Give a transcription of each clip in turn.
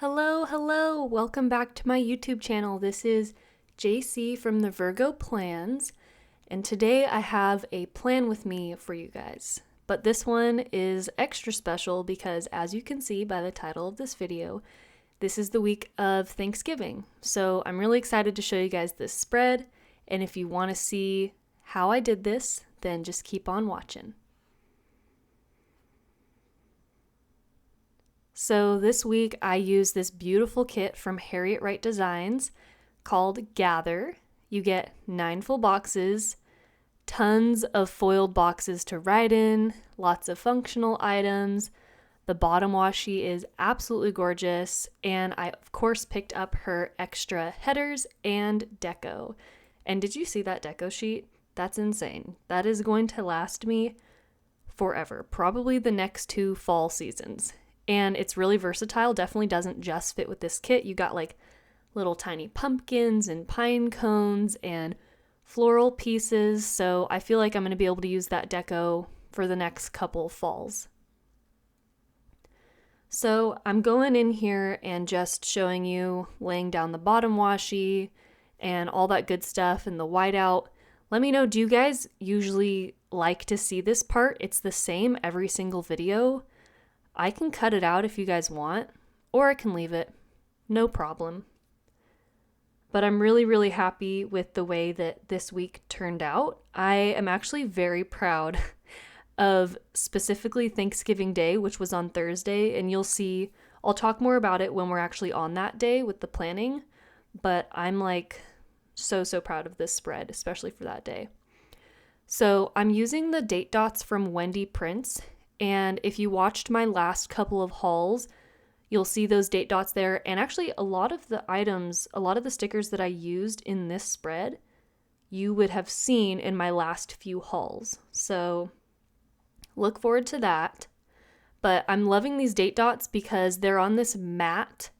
Hello, welcome back to my YouTube channel. This is JC from the Virgo Plans, and today I have a plan with me for you guys. But this one is extra special because, as you can see by the title of this video, this is the week of Thanksgiving. So I'm really excited to show you guys this spread, and if you want to see how I did this, then just keep on watching. So this week I used this beautiful kit from Harriet Wright Designs called Gather. You get 9 full boxes, tons of foiled boxes to write in, lots of functional items. The bottom washi is absolutely gorgeous, and I of course picked up her extra headers and deco. And did you see that deco sheet? That's insane. That is going to last me forever, probably the next 2 fall seasons. And it's really versatile, definitely doesn't just fit with this kit. You got like little tiny pumpkins and pine cones and floral pieces, so I feel like I'm going to be able to use that deco for the next couple falls. So I'm going in here and just showing you laying down the bottom washi and all that good stuff and the whiteout. Let me know, do you guys usually like to see this part? It's the same every single video. I can cut it out if you guys want, or I can leave it. No problem. But I'm really happy with the way that this week turned out. I am actually very proud of specifically Thanksgiving Day, which was on Thursday, and you'll see, I'll talk more about it when we're actually on that day with the planning, but I'm like so proud of this spread, especially for that day. So I'm using the date dots from Wendy Prints. And if you watched my last couple of hauls, you'll see those date dots there. And actually a lot of the items, a lot of the stickers that I used in this spread, you would have seen in my last few hauls. So look forward to that. But I'm loving these date dots because they're on this matte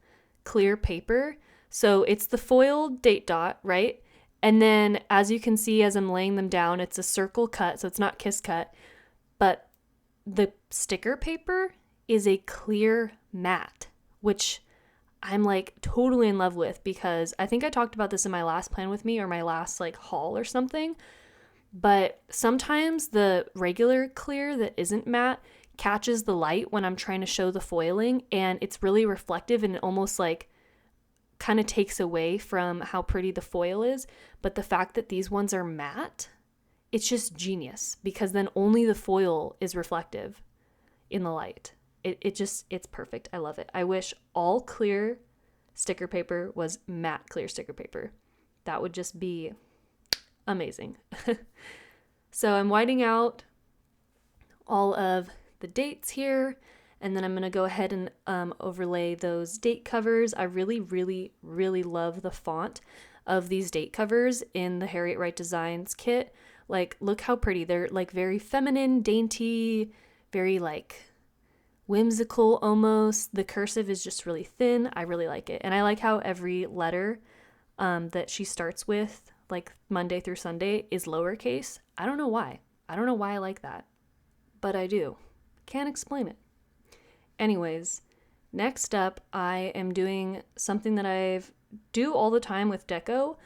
clear paper. So it's the foiled date dot, right? And then as you can see, as I'm laying them down, it's a circle cut. So it's not kiss cut, but the sticker paper is a clear matte, which I'm like totally in love with because I think I talked about this in my last plan with me or my last like haul or something. But sometimes the regular clear that isn't matte catches the light when I'm trying to show the foiling, and it's really reflective and it almost like kind of takes away from how pretty the foil is. But the fact that these ones are matte, it's just genius because then only the foil is reflective in the light. It's perfect. I love it. I wish all clear sticker paper was matte clear sticker paper. That would just be amazing. So I'm whiting out all of the dates here, and then I'm going to go ahead and overlay those date covers. I really love the font of these date covers in the Harriet Wright Designs kit. Like, look how pretty. They're like very feminine, dainty, very like whimsical almost. The cursive is just really thin. I really like it. And I like how every letter that she starts with, like Monday through Sunday, is lowercase. I don't know why. I don't know why I like that, but I do. Can't explain it. Anyways, next up, I am doing something that I do all the time with deco,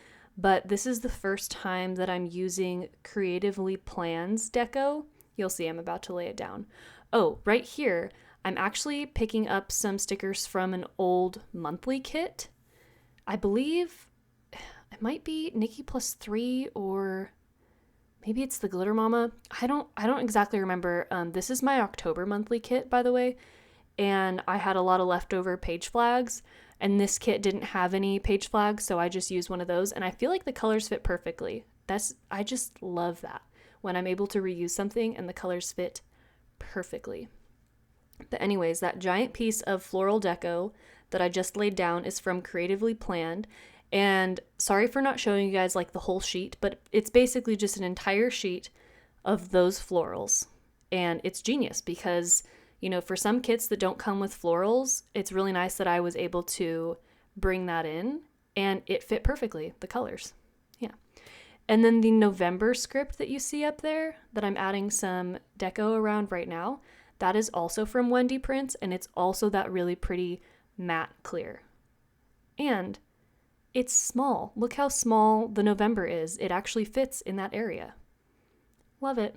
but this is the first time that I'm using Creatively Plans deco. You'll see I'm about to lay it down. Oh, right here, I'm actually picking up some stickers from an old monthly kit. I believe it might be Nikki Plus 3 or maybe it's the Glitter Mama. I don't exactly remember. This is my October monthly kit, by the way, and I had a lot of leftover page flags. And this kit didn't have any page flags, so I just used one of those. And I feel like the colors fit perfectly. I just love that, when I'm able to reuse something and the colors fit perfectly. But anyways, that giant piece of floral deco that I just laid down is from Creatively Planned. And sorry for not showing you guys like the whole sheet, but it's basically just an entire sheet of those florals. And it's genius because, you know, for some kits that don't come with florals, it's really nice that I was able to bring that in and it fit perfectly, the colors. Yeah. And then the November script that you see up there that I'm adding some deco around right now, that is also from Wendy Prints, and it's also that really pretty matte clear. And it's small. Look how small the November is. It actually fits in that area. Love it.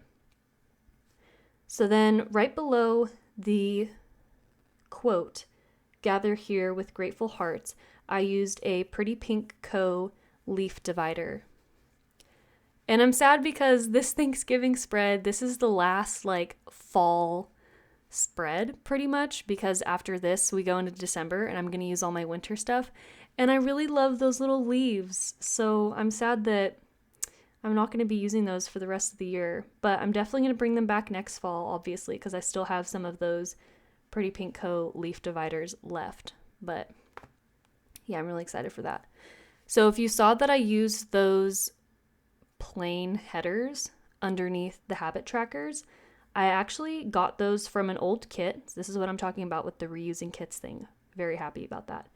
So then right below the quote, "Gather here with grateful hearts," I used a Pretty Pink Co. leaf divider. And I'm sad because this Thanksgiving spread, this is the last fall spread pretty much, because after this we go into December and I'm going to use all my winter stuff. And I really love those little leaves. So I'm sad that I'm not going to be using those for the rest of the year, but I'm definitely going to bring them back next fall, obviously, because I still have some of those Pretty Pink Co. leaf dividers left. But yeah, I'm really excited for that. So if you saw that I used those plain headers underneath the habit trackers, I actually got those from an old kit. This is what I'm talking about with the reusing kits thing. Very happy about that.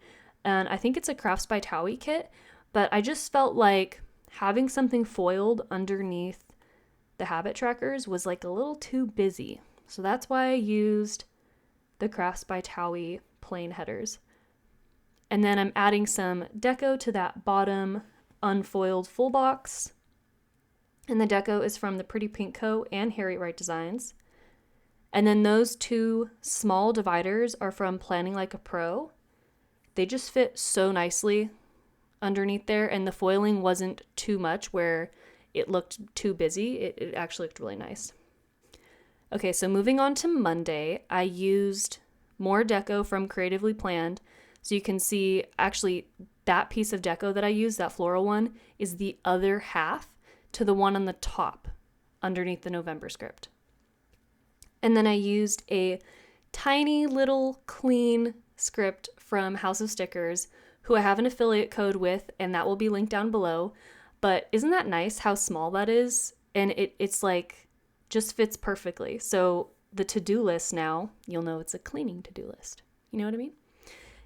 And I think it's a Crafts by Towie kit, but I just felt like having something foiled underneath the habit trackers was a little too busy. So that's why I used the Crafts by Towie plain headers. And then I'm adding some deco to that bottom unfoiled full box. And the deco is from the Pretty Pink Co. and Harriet Wright Designs. And then those two small dividers are from Planning Like a Pro. They just fit so nicely underneath there, and the foiling wasn't too much where it looked too busy. It actually looked really nice. Okay, so moving on to Monday, I used more deco from Creatively Planned. So you can see actually that piece of deco that I used, that floral one, is the other half to the one on the top underneath the November script. And then I used a tiny little clean script from House of Stickers, who I have an affiliate code with, and that will be linked down below. But isn't that nice how small that is? And it's just fits perfectly. So the to-do list now, you'll know it's a cleaning to-do list. You know what I mean?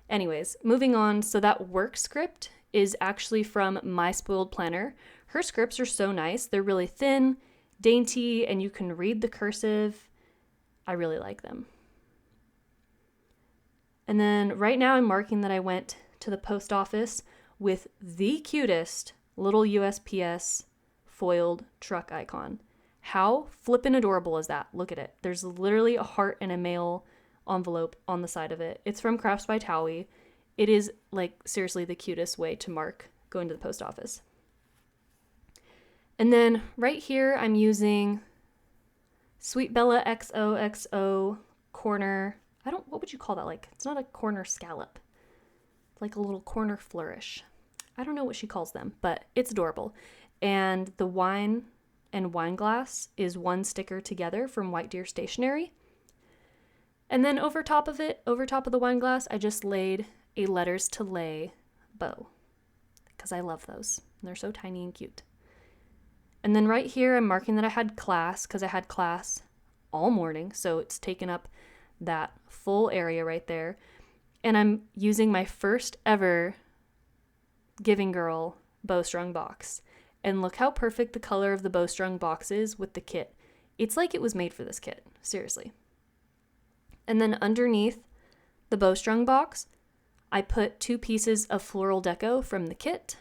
Anyways, moving on. So that work script is actually from My Spoiled Planner. Her scripts are so nice. They're really thin, dainty, and you can read the cursive. I really like them. And then right now I'm marking that I went to the post office with the cutest little USPS foiled truck icon. How flippin' adorable is that? Look at it. There's literally a heart and a mail envelope on the side of it. It's from Crafts by Towie. It is seriously the cutest way to mark going to the post office. And then right here I'm using Sweet Bella XOXO corner. What would you call that? It's not a corner scallop. It's a little corner flourish. I don't know what she calls them, but it's adorable. And the wine and wine glass is one sticker together from White Deer Stationery. And then over top of the wine glass, I just laid a Letters to Lay bow, because I love those. They're so tiny and cute. And then right here, I'm marking that I had class, because I had class all morning, so it's taken up that full area right there. And I'm using my first ever Giving Girl bowstrung box. And look how perfect the color of the bowstrung box is with the kit. It's like it was made for this kit, seriously. And then underneath the bowstrung box, I put 2 pieces of floral deco from the kit.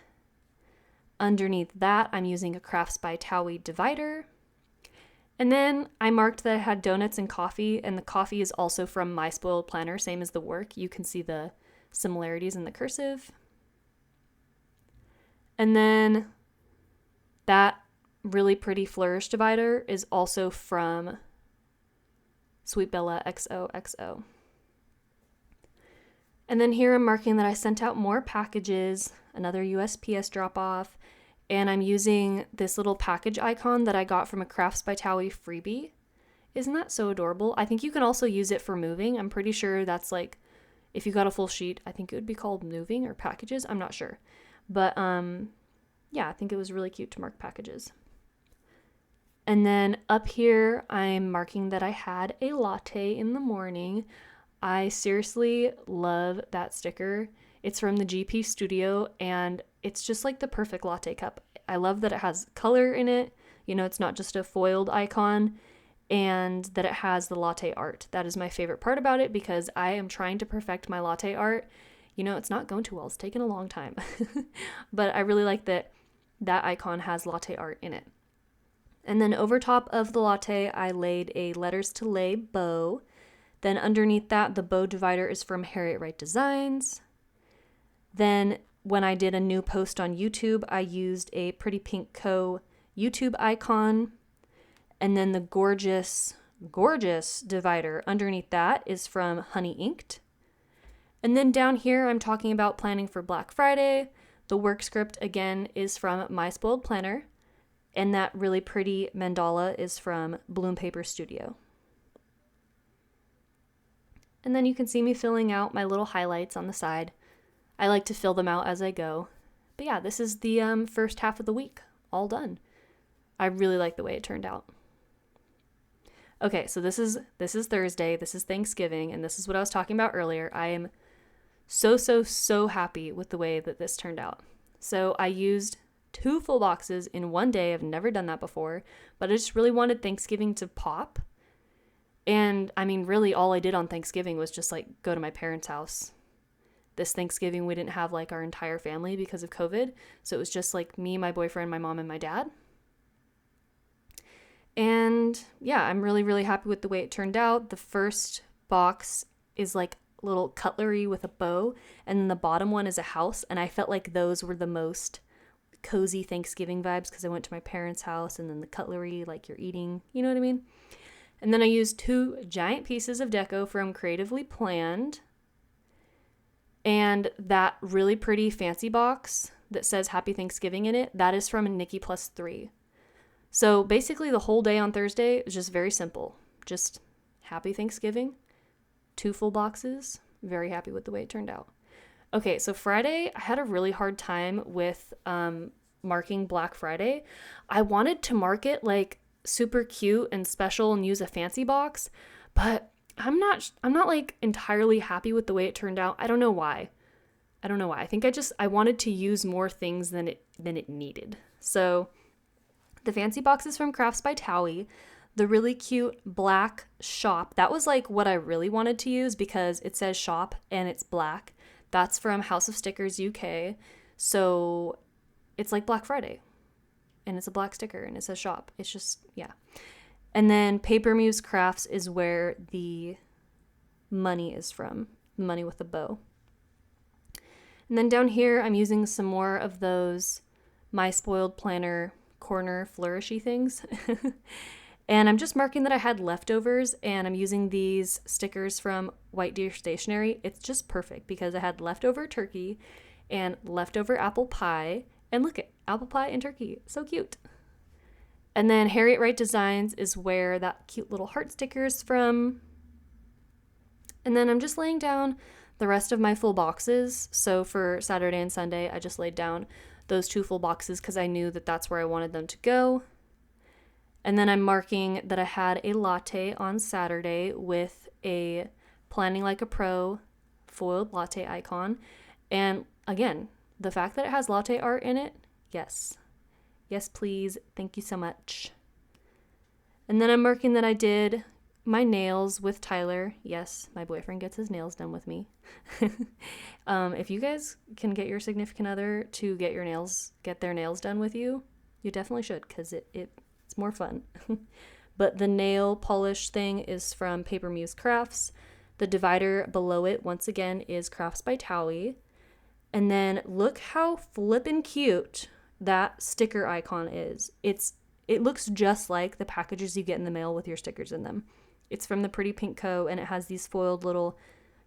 Underneath that, I'm using a Crafts by Towie divider. And then I marked that I had donuts and coffee, and the coffee is also from My Spoiled Planner, same as the work. You can see the similarities in the cursive. And then that really pretty flourish divider is also from Sweet Bella XOXO. And then here I'm marking that I sent out more packages, another USPS drop-off, and I'm using this little package icon that I got from a Crafts by Towie freebie. Isn't that so adorable? I think you can also use it for moving. I'm pretty sure that's if you got a full sheet, I think it would be called moving or packages. I'm not sure. But yeah, I think it was really cute to mark packages. And then up here, I'm marking that I had a latte in the morning. I seriously love that sticker. It's from the GP Studio, and it's just the perfect latte cup. I love that it has color in it. It's not just a foiled icon. and that it has the latte art. That is my favorite part about it because I am trying to perfect my latte art. You know, it's not going too well. It's taken a long time. But I really like that icon has latte art in it. And then over top of the latte, I laid a letters to lay bow. Then underneath that, the bow divider is from Harriet Wright Designs. Then when I did a new post on YouTube, I used a Pretty Pink Co. YouTube icon. And then the gorgeous, gorgeous divider underneath that is from Honey Inked. And then down here, I'm talking about planning for Black Friday. The work script, again, is from My Spoiled Planner. And that really pretty mandala is from Bloom Paper Studio. And then you can see me filling out my little highlights on the side. I like to fill them out as I go. But yeah, this is the first half of the week, all done. I really like the way it turned out. Okay, so this is Thursday, this is Thanksgiving, and this is what I was talking about earlier. I am so happy with the way that this turned out. So I used 2 full boxes in one day. I've never done that before, but I just really wanted Thanksgiving to pop. And I mean, really all I did on Thanksgiving was just like go to my parents' house. This Thanksgiving, we didn't have like our entire family because of COVID. So it was just like me, my boyfriend, my mom, and my dad. And yeah, I'm really happy with the way it turned out. The first box is like little cutlery with a bow, and then the bottom one is a house. And I felt like those were the most cozy Thanksgiving vibes because I went to my parents' house, and then the cutlery, like you're eating, you know what I mean? And then I used 2 giant pieces of deco from Creatively Planned. And that really pretty fancy box that says Happy Thanksgiving in it, that is from Nikki Plus 3. So basically the whole day on Thursday is just very simple. Just Happy Thanksgiving, 2 full boxes, very happy with the way it turned out. Okay, so Friday, I had a really hard time with marking Black Friday. I wanted to mark it like super cute and special and use a fancy box, but I'm not like entirely happy with the way it turned out. I don't know why. I think I wanted to use more things than it needed. So the fancy box is from Crafts by Towie. The really cute black shop, that was like what I really wanted to use because it says shop and it's black. That's from House of Stickers UK. So it's like Black Friday. And it's a black sticker and it says shop. It's just, yeah. And then Paper Muse Crafts is where the money is from. Money with a bow. And then down here, I'm using some more of those My Spoiled Planner corner flourishy things. And I'm just marking that I had leftovers, and I'm using these stickers from White Deer Stationery. It's just perfect because I had leftover turkey and leftover apple pie. And look at apple pie and turkey. So cute. And then Harriet Wright Designs is where that cute little heart sticker is from. And then I'm just laying down the rest of my full boxes. So for Saturday and Sunday, I just laid down those 2 full boxes because I knew that that's where I wanted them to go. And then I'm marking that I had a latte on Saturday with a Planning Like a Pro foiled latte icon. And again, the fact that it has latte art in it, yes. Yes, please. Thank you so much. And then I'm marking that I did my nails with Tyler. Yes, my boyfriend gets his nails done with me. If you guys can get your significant other to get their nails done with you, you definitely should because it's more fun. But the nail polish thing is from Paper Muse Crafts. The divider below it, once again, is Crafts by Towie. And then look how flippin' cute that sticker icon is. It looks just like the packages you get in the mail with your stickers in them. It's from the Pretty Pink Co. and it has these foiled little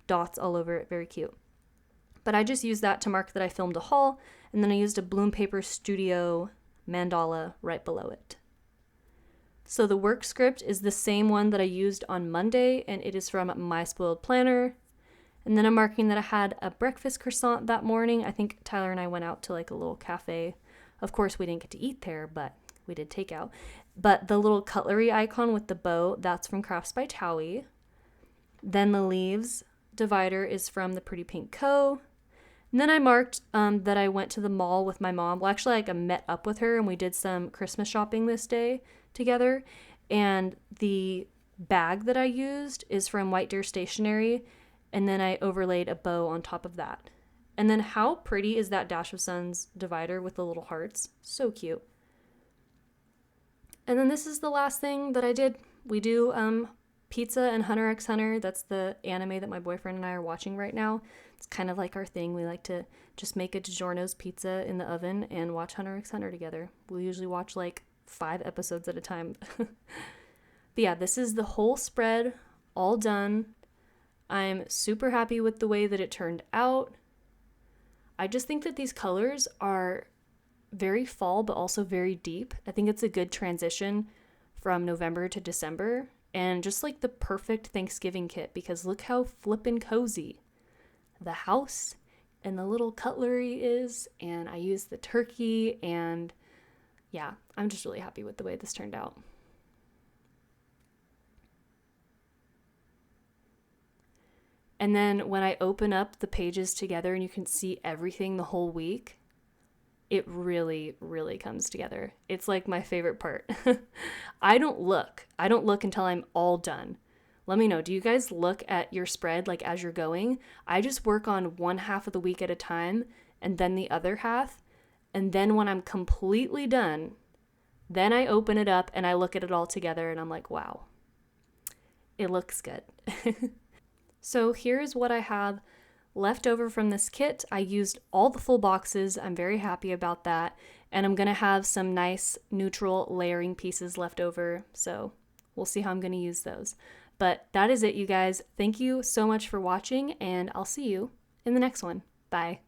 dots all over it. Very cute. But I just used that to mark that I filmed a haul, and then I used a Bloom Paper Studio mandala right below it. So the work script is the same one that I used on Monday, and it is from My Spoiled Planner. And then I'm marking that I had a breakfast croissant that morning. I think Tyler and I went out to like a little cafe. Of course, we didn't get to eat there, but we did takeout. But the little cutlery icon with the bow, that's from Crafts by Towie. Then the leaves divider is from the Pretty Pink Co. And then I marked that I went to the mall with my mom. Well, actually, I met up with her and we did some Christmas shopping this day together. And the bag that I used is from White Deer Stationery, and then I overlaid a bow on top of that. And then how pretty is that Dash of Suns divider with the little hearts? So cute. And then this is the last thing that I did. We do Pizza and Hunter x Hunter. That's the anime that my boyfriend and I are watching right now. It's kind of like our thing. We like to just make a DiGiorno's pizza in the oven and watch Hunter x Hunter together. We usually watch like 5 episodes at a time. But yeah, this is the whole spread all done. I'm super happy with the way that it turned out. I just think that these colors are very fall, but also very deep. I think it's a good transition from November to December, and just like the perfect Thanksgiving kit, because look how flippin' cozy the house and the little cutlery is, and I used the turkey, and yeah, I'm just really happy with the way this turned out. And then when I open up the pages together and you can see everything the whole week, it really, really comes together. It's like my favorite part. I don't look until I'm all done. Let me know, do you guys look at your spread like as you're going? I just work on one half of the week at a time and then the other half. And then when I'm completely done, then I open it up and I look at it all together and I'm like, wow, it looks good. So here's what I have left over from this kit. I used all the full boxes. I'm very happy about that. And I'm going to have some nice neutral layering pieces left over. So we'll see how I'm going to use those. But that is it, you guys. Thank you so much for watching, and I'll see you in the next one. Bye.